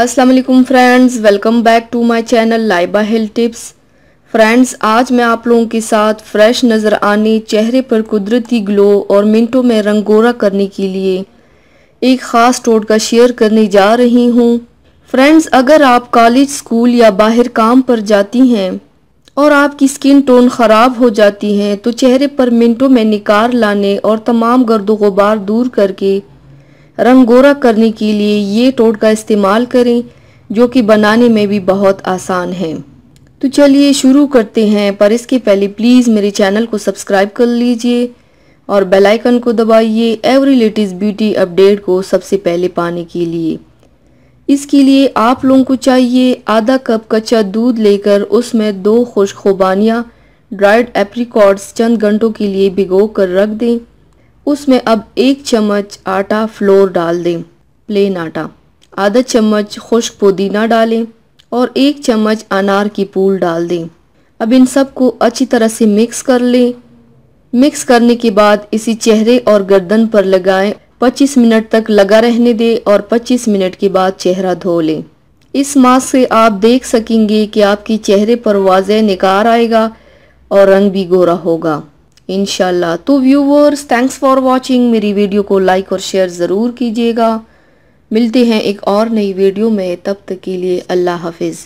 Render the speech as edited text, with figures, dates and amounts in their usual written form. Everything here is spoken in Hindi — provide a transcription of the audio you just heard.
अस्सलाम वालेकुम friends, welcome back to my channel Laiba health tips. Friends, आज मैं आप लोगों के साथ फ्रेश नज़र आने, चेहरे पर कुदरती ग्लो और मिनटों में रंग गोरा करने के लिए एक ख़ास टोटका शेयर करने जा रही हूँ। फ्रेंड्स, अगर आप कॉलेज, स्कूल या बाहर काम पर जाती हैं और आपकी स्किन टोन ख़राब हो जाती है तो चेहरे पर मिनटों में निखार लाने और तमाम गर्दो गुबार दूर करके रंग गोरा करने के लिए ये टोटका इस्तेमाल करें, जो कि बनाने में भी बहुत आसान है। तो चलिए शुरू करते हैं, पर इसके पहले प्लीज़ मेरे चैनल को सब्सक्राइब कर लीजिए और बेल आइकन को दबाइए एवरी लेटेस्ट ब्यूटी अपडेट को सबसे पहले पाने के लिए। इसके लिए आप लोगों को चाहिए आधा कप कच्चा दूध लेकर उसमें 2 खुश्क खुबानियाँ ड्राइड एप्रिकॉट्स चंद घंटों के लिए भिगो कर रख दें। उसमें अब 1 चम्मच आटा फ्लोर डाल दें, प्लेन आटा। आधा चम्मच खुश्क पुदीना डालें और 1 चम्मच अनार की पूल डाल दें। अब इन सब को अच्छी तरह से मिक्स कर लें। मिक्स करने के बाद इसी चेहरे और गर्दन पर लगाएं। 25 मिनट तक लगा रहने दें और 25 मिनट के बाद चेहरा धो लें। इस मास्क से आप देख सकेंगे कि आपके चेहरे पर वाज़ेह निखार आएगा और रंग भी गोरा होगा इंशाल्लाह। तो व्यूवर्स, थैंक्स फॉर वॉचिंग। मेरी वीडियो को लाइक और शेयर ज़रूर कीजिएगा। मिलते हैं एक और नई वीडियो में, तब तक के लिए अल्लाह हाफिज़।